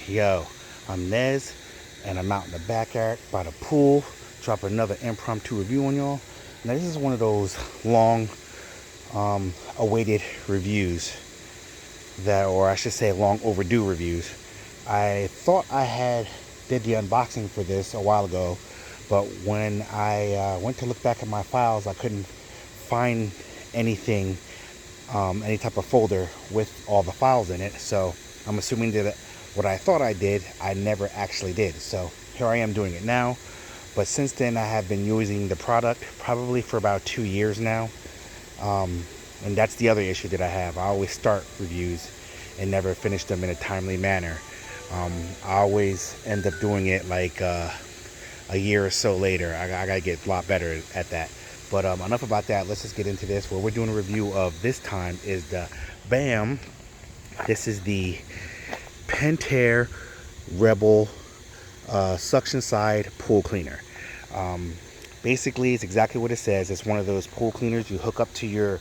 Yo, I'm Nez, and I'm out in the backyard by the pool, drop another impromptu review on y'all. Now this is one of those long awaited reviews that, or I should say long overdue reviews. I thought I had did the unboxing for this a while ago, but when I went to look back at my files, I couldn't find anything, any type of folder with all the files in it. So I'm assuming that what I thought I did, I never actually did. So here I am doing it now. But since then, I have been using the product probably for about 2 years now. And that's the other issue that I have. I always start reviews and never finish them in a timely manner. I always end up doing it like a year or so later. I gotta get a lot better at that. But enough about that. Let's just get into this. What we're doing a review of this time is the BAM. This is the Pentair Rebel suction side pool cleaner. Basically, it's exactly what it says. It's one of those pool cleaners you hook up to your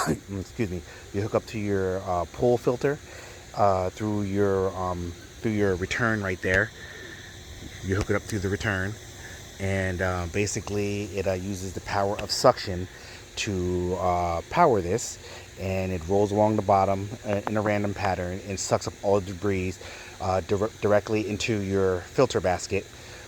excuse me, you hook up to your pool filter through your return right there. You hook it up through the return, and basically it uses the power of suction to power this, and it rolls along the bottom in a random pattern and sucks up all the debris directly into your filter basket,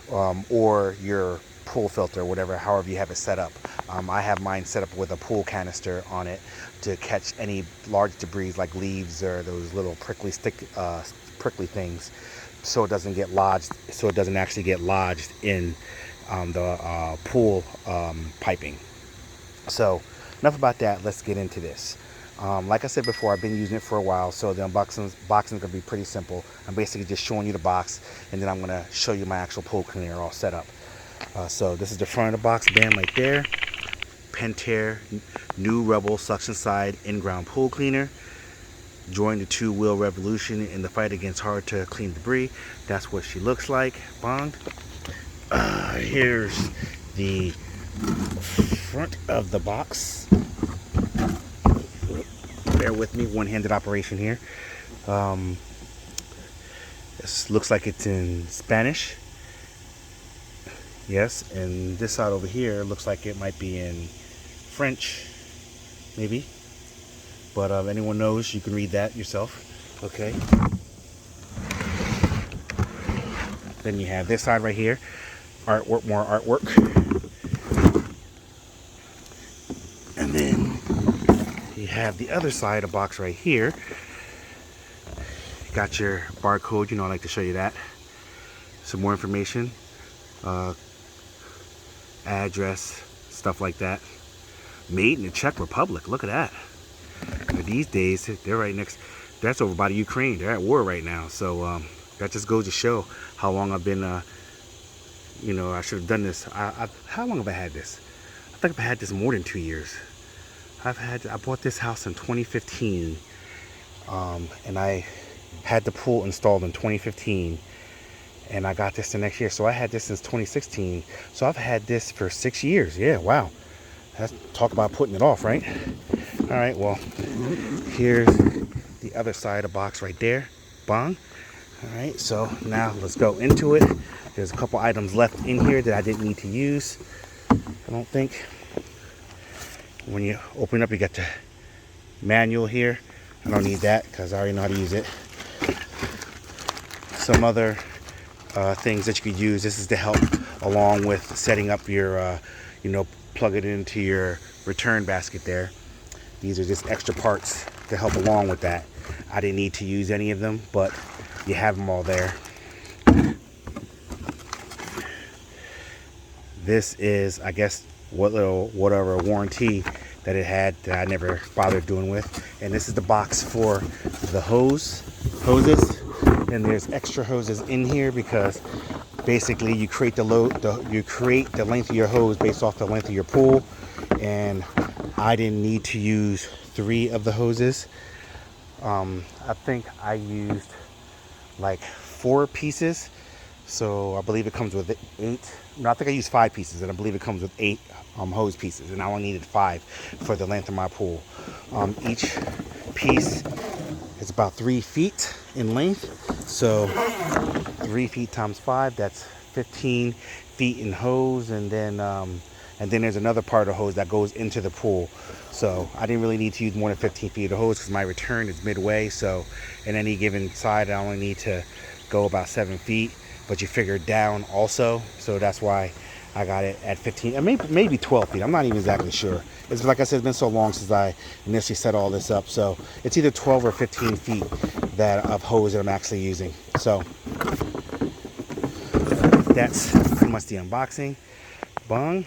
or your pool filter, however you have it set up. I have mine set up with a pool canister on it to catch any large debris like leaves or those little prickly things, so it doesn't get lodged, so it doesn't actually get lodged in the pool piping. So enough about that. Let's get into this. Like I said before, I've been using it for a while, so the unboxing is going to be pretty simple. I'm basically just showing you the box, and then I'm going to show you my actual pool cleaner all set up. So this is the front of the box, bam, right there. Pentair new Rebel suction side in-ground pool cleaner. Join the two-wheel revolution in the fight against hard to clean debris. That's what she looks like. Bong. Here's the front of the box. Bear with me, one-handed operation here. This looks like it's in Spanish. Yes, and this side over here looks like it might be in French, maybe. But if anyone knows, you can read that yourself. Okay. Then you have this side right here. Artwork, more artwork. And then you have the other side of the box right here. Got your barcode, I like to show you that. Some more information. Address, stuff like that. Made in the Czech Republic. Look at that. But these days, they're right next. That's over by the Ukraine. They're at war right now. So that just goes to show how long I've been. I should have done this. How long have I had this? I think I've had this more than 2 years. I bought this house in 2015, and I had the pool installed in 2015. And I got this the next year, so I had this since 2016. So I've had this for 6 years. Yeah, wow. That's talk about putting it off, right? All right, well, here's the other side of the box right there. Bong. All right, so now let's go into it. There's a couple items left in here that I didn't need to use, I don't think. When you open it up, you got the manual here. I don't need that because I already know how to use it. Some other things that you could use. This is to help along with setting up your, plug it into your return basket there. These are just extra parts to help along with that. I didn't need to use any of them, but you have them all there. This is, I guess, whatever warranty that it had that I never bothered doing with. And this is the box for the hoses. And there's extra hoses in here because basically you create the length of your hose based off the length of your pool, and I didn't need to use 3 of the hoses. I think I used like 4 pieces, so I believe it comes with 8. No, I think I used 5 pieces, and I believe it comes with 8 hose pieces, and I only needed 5 for the length of my pool. Each piece is about 3 feet in length, So 3 feet times 5, that's 15 feet in hose, and then there's another part of the hose that goes into the pool. So I didn't really need to use more than 15 feet of hose because my return is midway. So in any given side, I only need to go about 7 feet, but you figure down also. So that's why I got it at 15, and maybe 12 feet. I'm not even exactly sure. It's like I said, it's been so long since I initially set all this up. So it's either 12 or 15 feet of hose that I'm actually using. So that's pretty much the unboxing. Bung.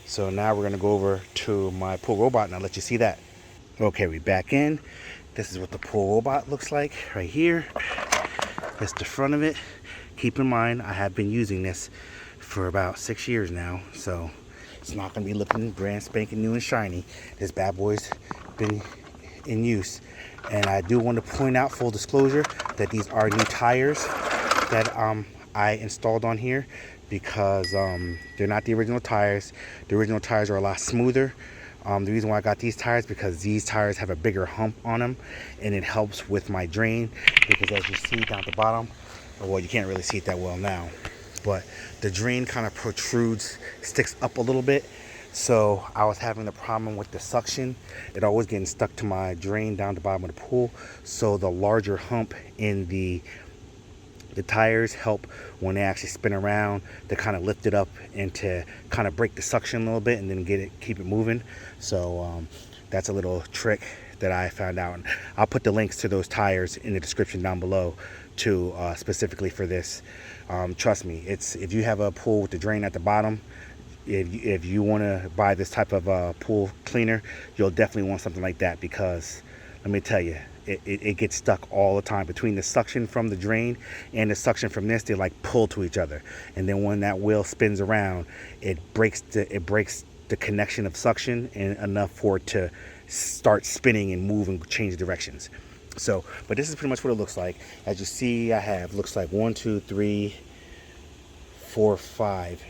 So now we're gonna go over to my pool robot and I'll let you see that. Okay, we back in. This is what the pool robot looks like right here. That's the front of it. Keep in mind, I have been using this for about 6 years now, so it's not gonna be looking brand spanking new and shiny. This bad boy's been in use. And I do want to point out, full disclosure, that these are new tires that I installed on here, because they're not the original tires. The original tires are a lot smoother. The reason why I got these tires, because these tires have a bigger hump on them, and it helps with my drain, because as you see down at the bottom, well, you can't really see it that well now, but the drain kind of protrudes, sticks up a little bit. So I was having the problem with the suction. It always getting stuck to my drain down the bottom of the pool. So the larger hump in the tires help when they actually spin around to kind of lift it up and to kind of break the suction a little bit and then keep it moving. So that's a little trick that I found out. I'll put the links to those tires in the description down below to specifically for this. Trust me, if you have a pool with the drain at the bottom, if you want to buy this type of pool cleaner, you'll definitely want something like that, because let me tell you, it gets stuck all the time. Between the suction from the drain and the suction from this, they like pull to each other, and then when that wheel spins around, it breaks the connection of suction and enough for it to start spinning and move and change directions. So, but this is pretty much what it looks like. As you see, looks like 1, 2, 3, 4, 5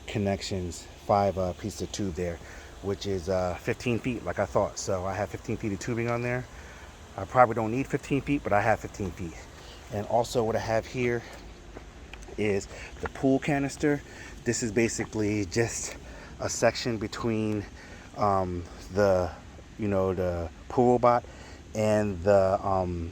connections, 5 pieces of tube there, which is 15 feet like I thought. So I have 15 feet of tubing on there. I probably don't need 15 feet, but I have 15 feet. And also what I have here is the pool canister. This is basically just a section between the pool robot and the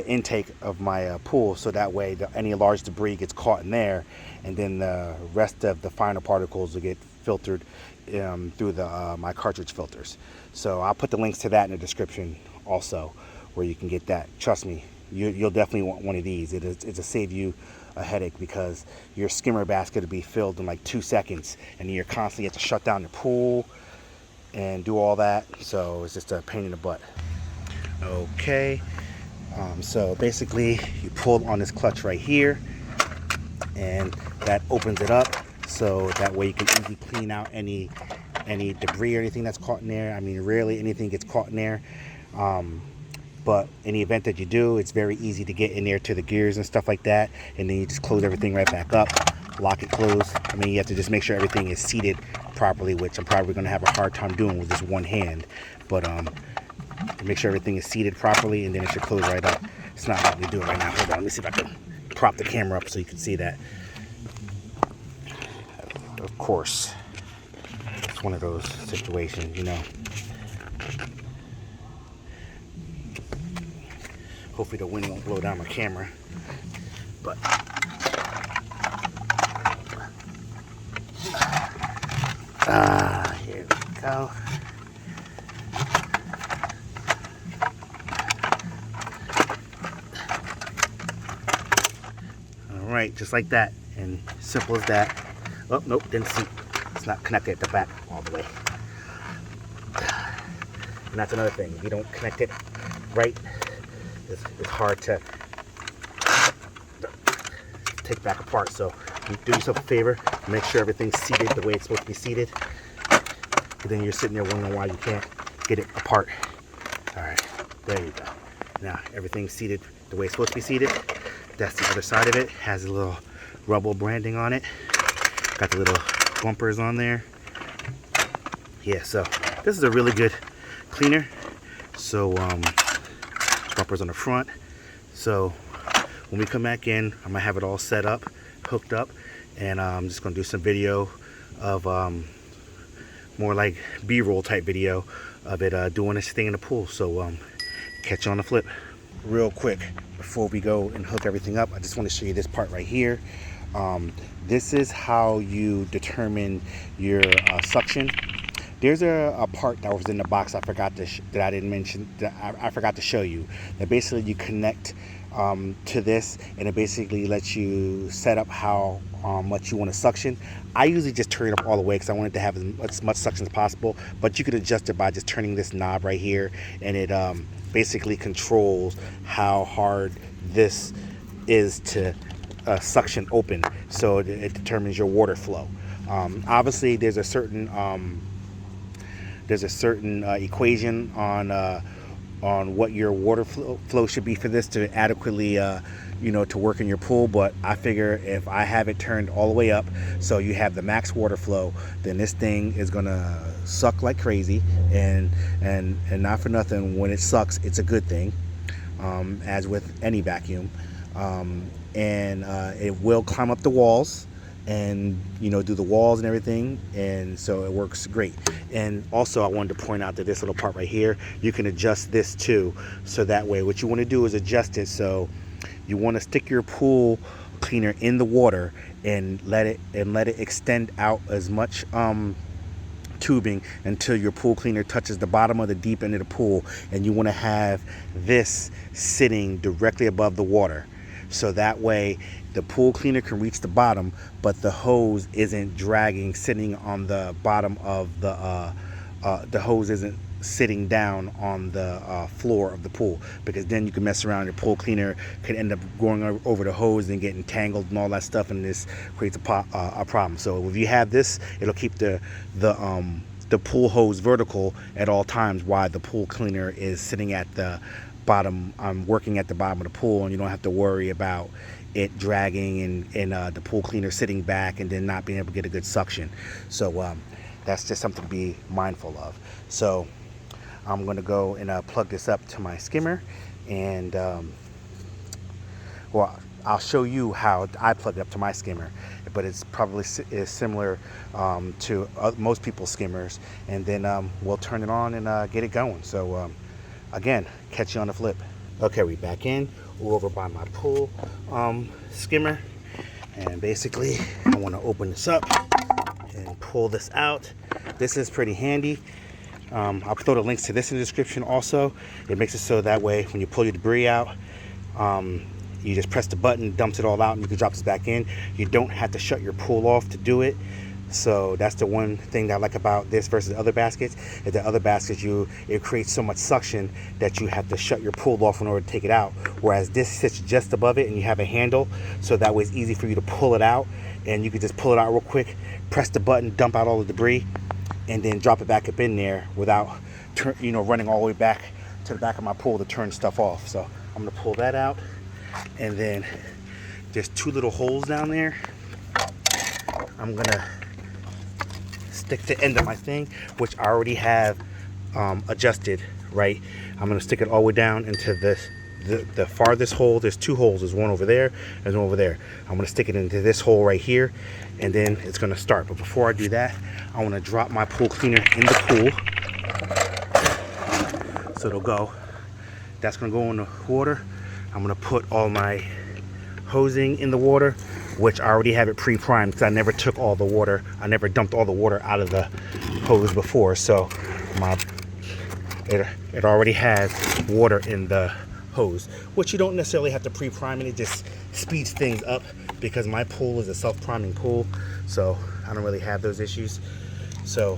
intake of my pool, so that way any large debris gets caught in there, and then the rest of the final particles will get filtered through my cartridge filters. So I'll put the links to that in the description also, where you can get that. Trust me, you'll definitely want one of these. It'll save you a headache, because your skimmer basket will be filled in like 2 seconds, and you're constantly have to shut down the pool and do all that. So it's just a pain in the butt. Okay, so basically you pull on this clutch right here, and that opens it up, so that way you can easily clean out any debris or anything that's caught in there. I mean, rarely anything gets caught in there, but in the event that you do, it's very easy to get in there to the gears and stuff like that, and then you just close everything right back up, lock it closed. I mean, you have to just make sure everything is seated properly, which I'm probably going to have a hard time doing with just one hand, but make sure everything is seated properly, and then it should close right up. It's not letting me do it right now. Hold on, let me see if I can prop the camera up so you can see that. Of course, it's one of those situations, you know. Hopefully the wind won't blow down my camera, but here we go. All right, just like that, and simple as that. Oh, nope, didn't see. It's not connected at the back all the way. And that's another thing. If you don't connect it right, it's hard to take back apart. So you do yourself a favor, make sure everything's seated the way it's supposed to be seated. And then you're sitting there wondering why you can't get it apart. All right, there you go. Now everything's seated the way it's supposed to be seated. That's the other side of it. Has a little rubble branding on it. Got the little bumpers on there. Yeah, so this is a really good cleaner. So bumpers on the front. So when we come back in, I'm gonna have it all set up, hooked up, and I'm just gonna do some video of more like B-roll type video of it doing its thing in the pool. So catch you on the flip. Real quick, before we go and hook everything up, I just want to show you this part right here. This is how you determine your suction. There's a part that was in the box I forgot to that I didn't mention, that I forgot to show you. That basically you connect to this, and it basically lets you set up how much you want to suction. I usually just turn it up all the way because I want it to have as much suction as possible, but you could adjust it by just turning this knob right here, and it basically controls how hard this is to suction open, so it determines your water flow. Obviously there's a certain equation on what your water flow should be for this to adequately to work in your pool, but I figure if I have it turned all the way up so you have the max water flow, then this thing is gonna suck like crazy, and not for nothing, when it sucks, it's a good thing, as with any vacuum, and it will climb up the walls and do the walls and everything, and so it works great. And also I wanted to point out that this little part right here, you can adjust this too, so that way what you want to do is adjust it, so you want to stick your pool cleaner in the water and let it extend out as much tubing until your pool cleaner touches the bottom of the deep end of the pool, and you want to have this sitting directly above the water, so that way the pool cleaner can reach the bottom, but the hose isn't dragging, sitting on the bottom of the hose isn't sitting down on the floor of the pool, because then you can mess around. Your pool cleaner could end up going over the hose and getting tangled and all that stuff, and this creates a problem. So if you have this, it'll keep the pool hose vertical at all times while the pool cleaner is sitting at the bottom, working at the bottom of the pool, and you don't have to worry about it dragging and the pool cleaner sitting back and then not being able to get a good suction. So that's just something to be mindful of. So I'm going to go and plug this up to my skimmer, and well, I'll show you how I plug it up to my skimmer, but it's probably is similar to most people's skimmers, and then we'll turn it on and get it going. So again, catch you on the flip. Okay, we back in. We're over by my pool skimmer, and basically I want to open this up and pull this out. This is pretty handy. I'll throw the links to this in the description also. It makes it so that way when you pull your debris out, you just press the button, dumps it all out, and you can drop this back in. You don't have to shut your pool off to do it. So that's the one thing that I like about this versus other baskets, is that other baskets it creates so much suction that you have to shut your pool off in order to take it out, whereas this sits just above it and you have a handle, so that way it's easy for you to pull it out, and you can just pull it out real quick, press the button, dump out all the debris, and then drop it back up in there without running all the way back to the back of my pool to turn stuff off. So I'm gonna pull that out, and then there's two little holes down there. I'm gonna stick the end of my thing, which I already have adjusted, right? I'm gonna stick it all the way down into the farthest hole. There's two holes. There's one over there, there's one over there. I'm gonna stick it into this hole right here, and then it's gonna start. But before I do that, I wanna drop my pool cleaner in the pool. So it'll go. That's gonna go in the water. I'm gonna put all my hosing in the water, which I already have it pre-primed because I never took all the water. I never dumped all the water out of the hose before. So it already has water in the hose, which you don't necessarily have to pre-prime it. It just speeds things up because my pool is a self-priming pool, so I don't really have those issues. So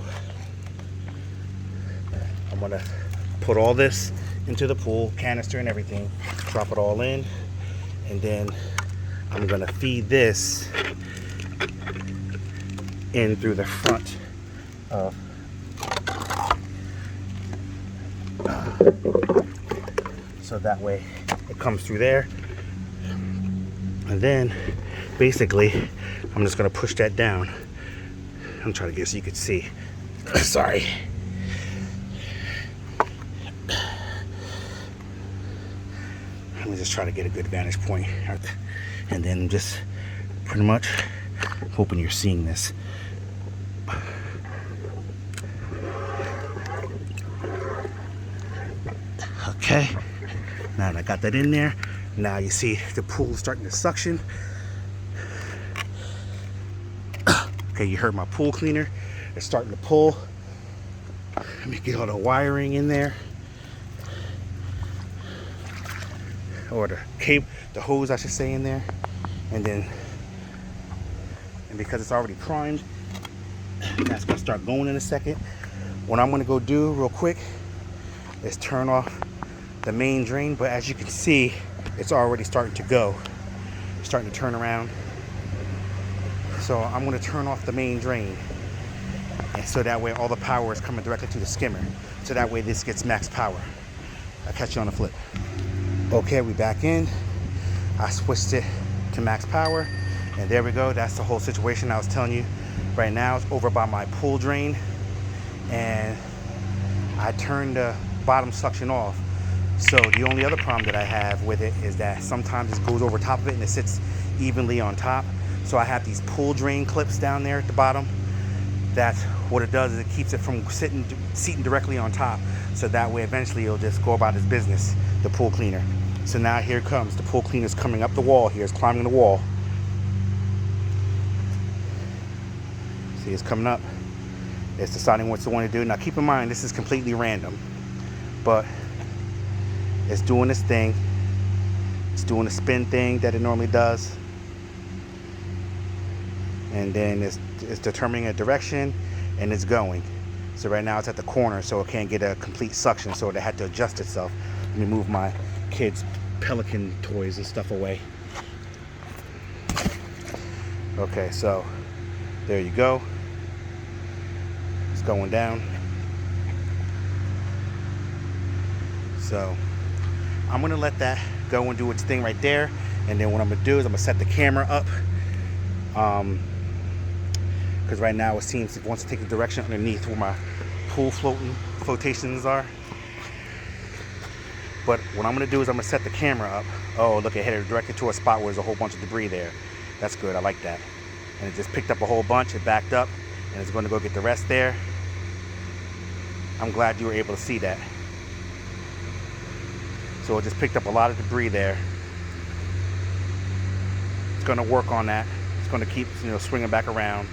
I'm gonna put all this into the pool, canister and everything, drop it all in, and then I'm gonna feed this in through the front of so that way it comes through there, and then basically I'm just gonna push that down. I'm trying to get so you can see. Sorry. Let me just just try to get a good vantage point, and then just pretty much hoping you're seeing this. Okay, now that I got that in there, now you see the pool is starting to suction. Okay, you heard my pool cleaner. It's starting to pull. Let me get all the wiring in there. Or the cable, the hose I should say, in there. And because it's already primed, that's gonna start going in a second. What I'm gonna go do real quick is turn off the main drain, but as you can see, it's already starting to go. It's starting to turn around. So I'm gonna turn off the main drain. And so that way all the power is coming directly to the skimmer. So that way this gets max power. I'll catch you on the flip. Okay, we back in. I switched it to max power, and there we go. That's the whole situation I was telling you. Right now it's over by my pool drain, and I turned the bottom suction off. So the only other problem that I have with it is that sometimes it goes over top of it and it sits evenly on top. So I have these pool drain clips down there at the bottom. That's what it does, is it keeps it from seating directly on top. So that way eventually it'll just go about its business, the pool cleaner. So now here it comes. The pool cleaner is coming up the wall here. It's climbing the wall. See, it's coming up. It's deciding what to want to do. Now keep in mind, this is completely random, but it's doing this thing. It's doing the spin thing that it normally does. And then it's determining a direction, and it's going. So right now it's at the corner, so it can't get a complete suction, so it had to adjust itself. Let me move my kids' Pelican toys and stuff away. Okay, so there you go. It's going down. So I'm gonna let that go and do its thing right there, and then what I'm gonna do is I'm gonna set the camera up, because right now it seems it wants to take the direction underneath where my pool flotations are. But what I'm gonna do is I'm gonna set the camera up. Oh, look, it headed directed to a spot where there's a whole bunch of debris there. That's good, I like that. And it just picked up a whole bunch, it backed up, and it's gonna go get the rest there. I'm glad you were able to see that. So it just picked up a lot of debris there. It's gonna work on that. It's gonna keep, swinging back around.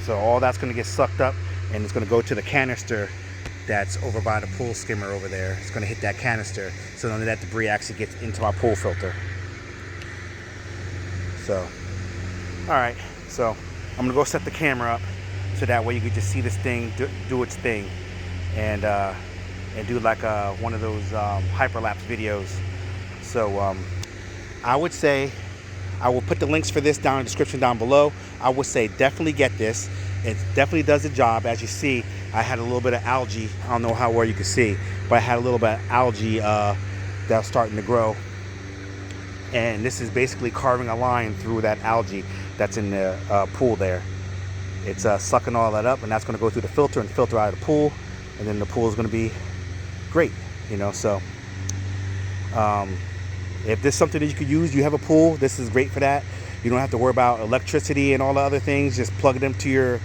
So all that's gonna get sucked up, and it's gonna go to the canister that's over by the pool skimmer over there. It's gonna hit that canister, so none of that debris actually gets into my pool filter. So, all right, so I'm gonna go set the camera up, so that way you can just see this thing do its thing, and do like one of those hyperlapse videos. So I would say, I will put the links for this down in the description down below. I would say definitely get this. It definitely does the job. As you see, I had a little bit of algae. I don't know how well you can see, but I had a little bit of algae that was starting to grow. And this is basically carving a line through that algae that's in the pool there. It's sucking all that up, and that's going to go through the filter and filter out of the pool, and then the pool is going to be great, so if there's something that you could use, you have a pool, this is great for that. You don't have to worry about electricity and all the other things. Just plug it into your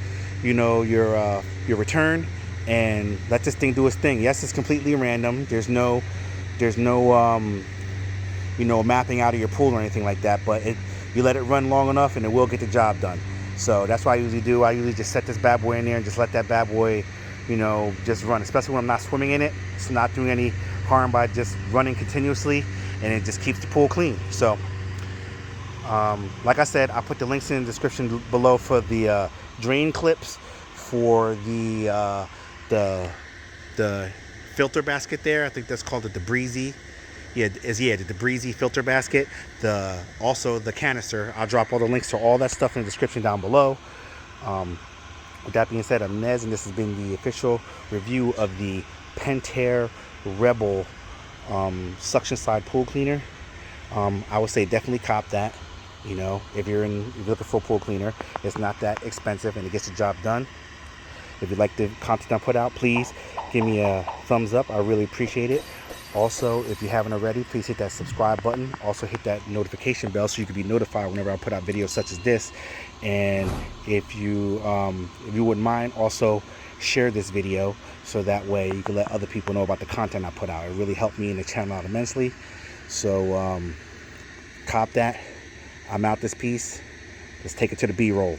return and let this thing do its thing. Yes, it's completely random. There's no mapping out of your pool or anything like that, but you let it run long enough and it will get the job done. So that's what I usually do. I usually just set this bad boy in there and just let that bad boy, just run, especially when I'm not swimming in it. It's not doing any harm by just running continuously, and it just keeps the pool clean. So like I said, I put the links in the description below for the drain clips for the filter basket there. I think that's called the Debreezy. Yeah, the Debreezy filter basket. Also the canister. I'll drop all the links to all that stuff in the description down below. With that being said, I'm Nez, and this has been the official review of the Pentair Rebel suction side pool cleaner. I would say definitely cop that. If you're looking for a pool cleaner, it's not that expensive and it gets the job done. If you like the content I put out, please give me a thumbs up. I really appreciate it. Also, if you haven't already, please hit that subscribe button. Also hit that notification bell so you can be notified whenever I put out videos such as this. And if you wouldn't mind, also share this video so that way you can let other people know about the content I put out. It really helped me and the channel out immensely. So cop that. I'm out this piece. Let's take it to the B-roll.